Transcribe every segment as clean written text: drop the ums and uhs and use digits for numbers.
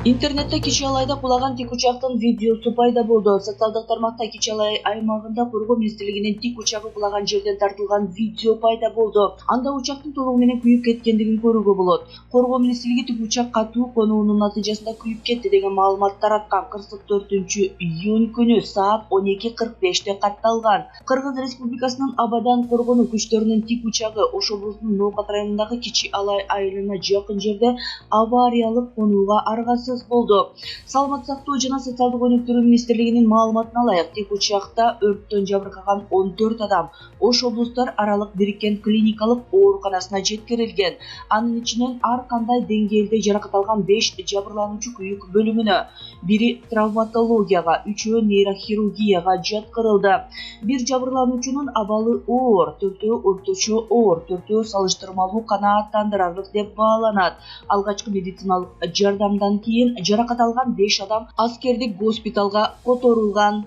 Интернетте Кичи Алайда кулаган тик учактын видеосу пайда болду. Социалдык тармакта Кичи Алай аймагында Коргоо министрлигинин тик учагы кулаган жерден тартылган видео пайда болду. Анда учактын толугу менен күйүп кеткендигин көрүүгө болот. Коргоо министрлиги тик учак катуу конуунун натыйжасында күйүп кетти деген маалымат тараткан. 44-июнь күнү саат 12:45 катталган. Кыргыз Республикасынын Абадан коргонуу күчтөрүнүн тик учагы Ош облусунун Ноокат районундагы Кичи Алай айылына жакын жерде авариялык конууга аргасыз болду. Саламаттык сактоо жана социалдык өнүктүрүү министрлигинин маалыматына ылайык, тик учакта өрттөн жабыркаган 14 адам Ош облустар аралык бириккен клиникалык ооруканасына жеткирилген. Анын ичинен ар кандай деңгээлде жаракат алган 5 жабырлануучу күйүк бөлүмүнө, бири травматологияга, 3-өө нейрохирургияга жаткырылды. Бир жабырлануучунун абалы оор, 4-өө орточо оор, 4-өө салыштырмалуу канааттандырарлык деп бааланат. Алгачкы медициналык жардамдан кийин жаракат алган 5 адам аскердик госпиталга которулган.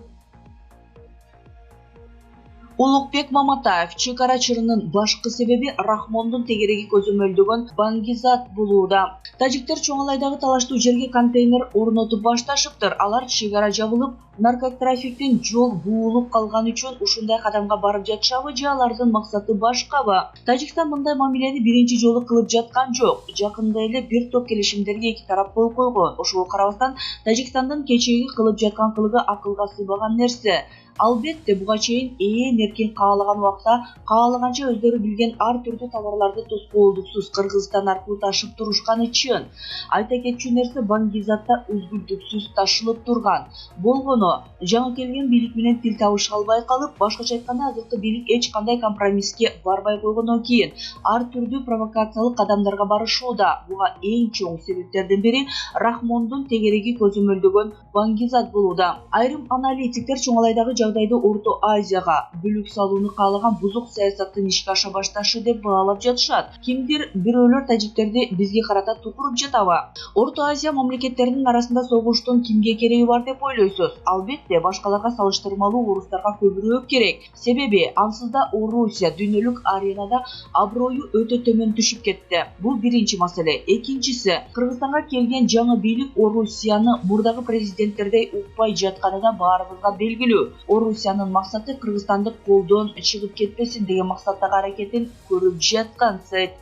Улукбек Маматаев чек ара чырынын башкы себеби Рахмондун тегереги көзөмөлдөгөн баңгизат болууда. Тажиктер Чоң Алайдагы талаштуу жерге контейнер орнотуп башташыптыр. Алар чек ара жабылып, наркотрафиктин жол буулуп калганы үчүн ушундай кадамга барып жатышабы же алардын максаты башкабы? Тажикстан мындай мамилени биринчи жолу кылып жаткан жок. Жакында эле бир топ келишимдерге эки тарап кол койгон. Ошого карабастан Тажикстандын кечээги кылып жаткан кылыгы акылга сыйбаган нерсе. Албетте буга чейин эркин каалаган убакта каалаганча өздөрү билген ар түрдүү товарларды тоскоолдуксуз Кыргызстан аркылуу ташып турушканы чын. Айта кетчү нерсе, баңгизатта үзгүлтүксүз ташылып турган. Болгону жаңы келген бийлик менен тил табыша албай калып, башкача айтканда азыркы бийлик эч кандай компромисске барбай койгондон кийин ар түрдүү провокациялык кадамдарга барышууда. Буга эң чоң себептердин бири Рахмондун тегереги көзөмөлдөгөн баңгизат болууда. Айрым аналитиктер Чоң Алайдагы жагдайды Орто Азияга бүлүк салууну каалаган бузук саясаттын ишке аша башташы деп баалап жатышат. Кимдир бирөөлөр тажиктерди бизге карата тукуруп жатабы? Орто Азия мамлекеттеринин арасында согуштун кимге кереги бар деп ойлойсуз? Албетте башкаларга салыштырмалуу орустарга көбүрөөк керек. Себеби ансыз да Орусия дүйнөлүк аренада аброю өтө төмөн түшүп кетти. Бул биринчи маселе. Экинчиси, Кыргызстанга келген жаңы бийлик Орусияны мурдагы президенттердей укпай жатканы да баарыбызга белгилүү. Орусиянын максаты Кыргызстанды колдон чыгып кетпесин деген максаттагы аракетин көрүп жаткан сайт.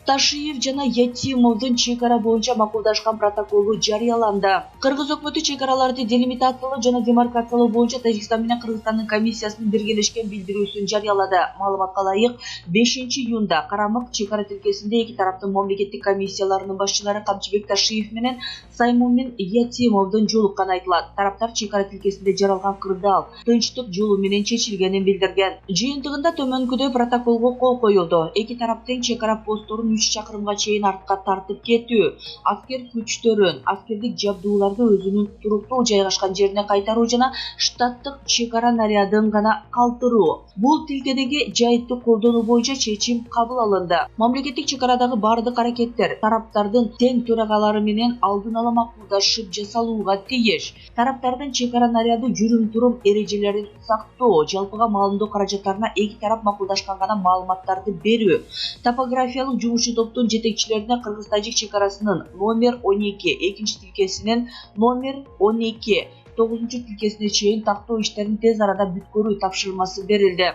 Ташиев жана Ятимовдун чек ара боюнча макулдашкан протоколу жарыяланды. Кыргыз өкмөтү чек араларды делимитациялоо жана демаркациялоо боюнча Тажикстан менен Кыргызстандын комиссиясынын биргелешкен билдирүүсүн жарыялады. Маалыматка ылайык, 5-июнда Карамык чек ара тилкесинде эки тараптын мамлекеттик комиссияларынын башчылары Камчыбек Ташиев менен Саймумин Ятимовдун жолукканы айтылат. Тараптар чек ара тилкесинде жаралган кырдаал тынчтык жолу менен чечилгенин билдирген. Жыйынтыгында төмөнкүдөй протоколго кол коюлду. Эки тарап тең чек ара постторун 3 чакырымга чейин артка тартып кетүү, аскер күчтөрүн, аскердик жабдууларды өзүнүн туруктуу жайгашкан жерине кайтаруу жана штаттык чек ара нарядын гана калтыруу. Бул тилкедеги жайтты колдонуу боюнча чечим кабыл алынды. Мамлекеттик чек арадагы бардык аракеттер тараптардын тең төрагалары менен алдын ала макулдашып жасалууга тийиш. Тараптардын чек ара наряды жүрүм-турум эрежелерин сактоо, жалпыга маалымдоо каражаттарына эки тарап макулдашкан гана маалыматтарды берүү, топографиялык жумушчу топтун жетекчилерине Кыргыз-Тажик чек арасынын номер 12, экинчи тилкесинин номер 12, 9 тилкесине чейин тактоо иштерин тез арада бүткөрүү тапшырмасы берилди.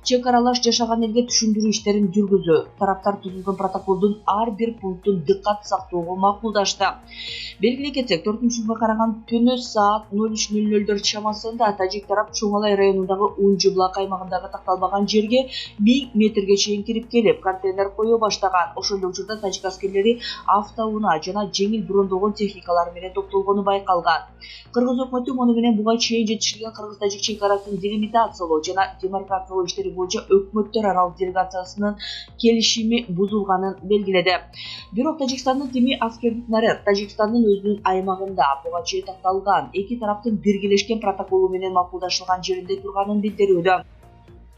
Чек аралаш жашаган элге түшүндүрүү иштерин жүргүзүү, тараптар түзүлгөн протоколдун ар бир пунктун дыккат сактоого макулдашты. Белгилей кетсек, 4-июнга караган түнү саат 03:00 чамасында Тажик тарап Чоң Алай районундагы Унжы-Булак аймагындагы такталбаган жерге 1000 метрге чейин кирип келип, контейнер кое баштаган. Ошол эле учурда тажик аскерлери автоунаа жана жеңил брондолгон техникалар менен топтолгону байкалган. Кыргыз өкмөтү муну менен буга чейин жетишилген Кыргыз-Тажик чек арасын делимитациялоо жана демаркациялоо иштери боюнча өкмөттөр аралык делегациясынын келишими бузулганын белгиледи. Бирок Тажикстандын тими аскердик наряд Тажикстандын өзүнүн аймагында буга чейин такталган эки тараптын биргелешкен протоколу менен макулдашылган жеринде турганын билдирүүдө.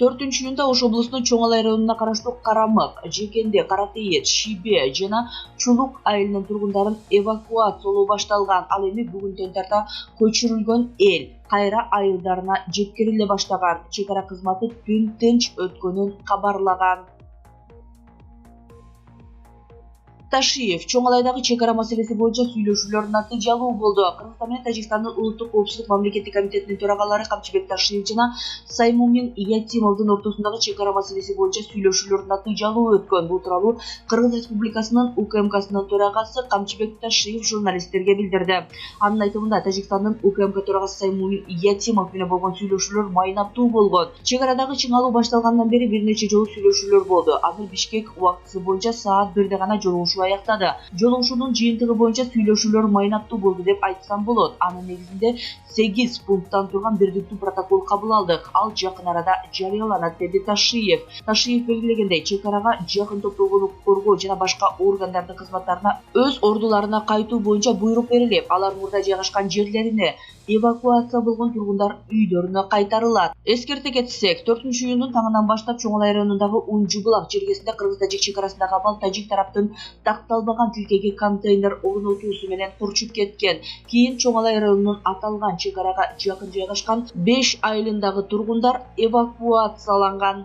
4-июнда Ош облусунун Чоң Алай районуна караштуу Карамык, Жекенде, Каратейет, Шибе жана Чулук айылынын тургундарын эвакуациялоо башталган. Ал эми бүгүндөн тарта көчүрүлгөн эл кайра айылдарына жеткириле баштаган. Чек ара кызматы түн тынч өткөнүн кабарлаган. Ташиев чоң алайдагы чек ара маселеси боюнча сүйлөшүүлөр натыйжалуу болду. Кыргызстан менен Тажикстандын улуттук коопсуздук мамлекеттик комитетинин төрагалары Камчыбек Ташиев жана Саймумин Ятимовдун ортосундагы чек ара маселеси боюнча сүйлөшүүлөр натыйжалуу өткөн. Бул тууралуу Кыргыз Республикасынын УКМКсынын төрагасы Камчыбек Ташиев журналисттерге билдирди. Анын айтымында Тажикстандын УКМК төрагасы Саймумин Ятимов менен болгон сүйлөшүүлөр майнаттуу болгон. Чек арадагы чыңалуу башталгандан бери бир нече жолу сүйлөшүүлөр болду. Аны Бишкек убактысы боюнча саат 1де гана жолугушуу аяктады. Жолугушуунун жыйынтыгы боюнча сүйлөшүүлөр майнаттуу болду деп айтсам болот. Анын негизинде 8 пункттан турган бирдиктүү протокол кабыл алдык. Ал жакын арада жарыяланат, деди Ташиев. Ташиев белгилегендей, чек арага жакын топтогонду коргоо жана башка органдардын кызматтарына өз ордуларына кайтуу боюнча буйрук берилип, алар мурда жайгашкан жерлерине эвакуация болгон тургундар үйлөрүнө кайтарылат. Эскерте кетсек, 4-июндун таңынан баштап Чоңалай районундагы Унжу-Булак жергесинде Кыргыз-Тажик чек арасындагы абал Тажик тараптын такталбаган тилкеге контейнер орнотуусу менен урчуп кеткен. Кийин Чоңалай районунун аталган чек арага жакын жайгашкан 5 айылындагы тургундар эвакуацияланган.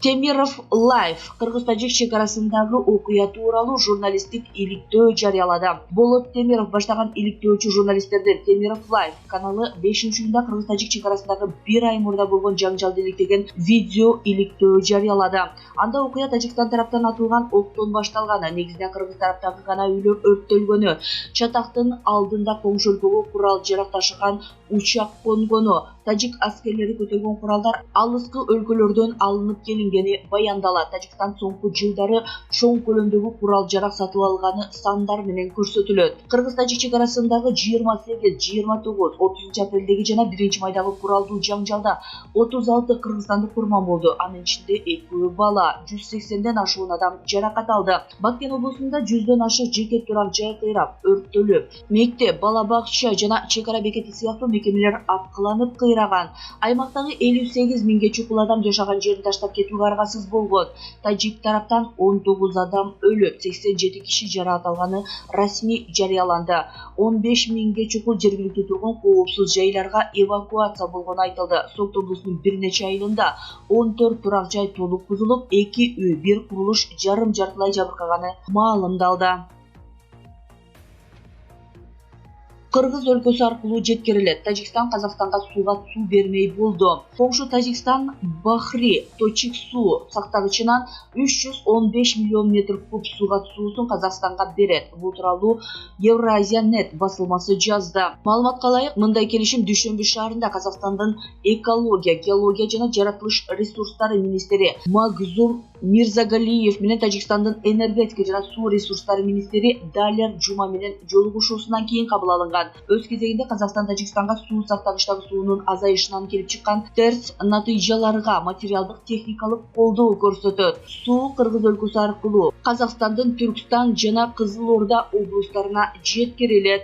Темиров Лайф Кыргыз-Тажик чек арасындагы окуя тууралуу журналисттик иликтөө жарыялады. Болот Темиров баштаган иликтөөчү журналисттердин Темиров Лайф каналы 5-июнда Кыргыз-Тажик чек арасындагы 1 ай мурда болгон жаңжалды иликтеген видео иликтөө жарыялады. Анда окуя Тажикстан тараптан атылган октон башталганы, негизинен Кыргыз тараптагы гана үйлөр өрттөлгөнү, чатактын алдында коңшу өлкөгө курал жарак ташыган учак конгону, тажик аскерлери көтөргөн куралдар алыскы өлкөлөрдөн алынып келингени баяндалат. Тажикстан соңку жылдары чоң көлөмдөгү курал жарак сатып алганы сандар менен көрсөтүлөт. Кыргыз-Тажик чек арасындагы 28, 29, 30 апрелдеги жана 1 майдагы куралдуу жаңжалда 36 кыргызстандык курман болду. Анын ичинде 2 бала, 180ден ашуун адам жаракат алды. Баткен облусунда 100дөн ашык жеке турак жай кыйрап, өрттөлүп, мектеп, бала бакча жана чек ара бекети сыяктуу мекемелер аткыланып кыйраган. Аймактагы 58 миңге чукул адам жашаган жерин таштап кетүүгө аргасыз болгон. Тажик тараптан 19 адам өлүп, 87 киши жаракат алганы расмий жарыяланды. 15 миңге чукул жергиликтүү тургун коопсуз жайларга эвакуация болгону айтылды. Сокт облусунун бир нече айылында 14 турак жай толук бузулуп, 2 үй, 1 курулуш жарым жартылай жабыркаганы маалымдалды. Кыргыз өлкөсү аркылуу жеткирилет. Тажикстан Казакстанга сууга суу бермей болду. Коңшу Тажикстан Бахри Точик суу сактагычынан 315 миллион метр куб сууга суусун Казакстанга берет. Бул тууралуу Евразия.нет басылмасы жазды. Маалыматка ылайык, мындай келишим Дүйшөмбү шаарында Казакстандын экология, геология жана жаратылыш ресурстары министри Магзум Мирзагалиев менен Тажикстандын энергетика жана суу ресурстары министри Далер Жума менен жолугушуусунан кийин кабыл алынган. Өз кезегинде Казакстан Тажикстанга суу сактагычтагы суунун азайышынан келип чыккан терс натыйжаларга материалдык техникалык колдоо көрсөтөт. Суу Кыргыз өлкөсү аркылуу Казакстандын Түркстан жана Кызыл Орда облустарына жеткирилет.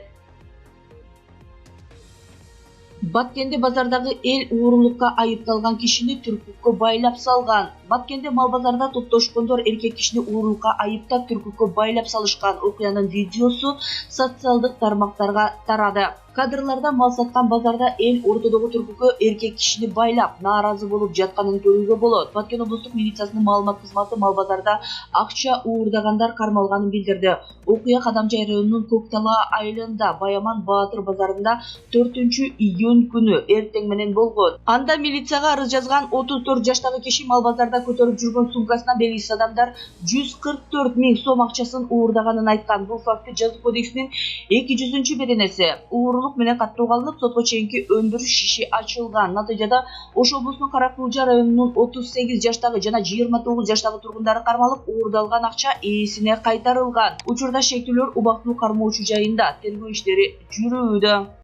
Баткенде базардагы эл уурулукка айыпталган кишини түркүккө байлап салган. Баткенде мал базарда топтошкондор эркек кишини уурулукка айыптап түркүккө байлап салышкан. Окуянын видеосу социалдык тармактарга тарады. Кадрларда мал саткан базарда эл ортодогу түркүккө эркек кишини байлап, нааразы болуп жатканын көрүүгө болот. Баткен облустук милициясынын маалымат кызматы мал базарда акча уурдагандар кармалганын билдирди. Окуя Кадамжай районунун Көктала айылында Баяман Баатыр базарында 4-июнь күнү эртең менен болгон. Анда милицияга арыз жазган 34 жаштагы киши мал базарда көтөрүп жүргөн сумкасына белгисиз адамдар 144 миң сом акчасын уурдаганын айткан. Бул факты жазуу кодексинин 200-беренеси уурулук менен каттоого алынып, сотко чейинки өндүрүш иши ачылган. Натыйжада Ош облусунун Каракулжа районунун 38 жаштагы жана 29 жаштагы тургундары кармалып, уурдалган акча ээсине кайтарылган. Учурда шектүүлөр убактылуу кармоочу жайында тергөө иштери жүрүүдө.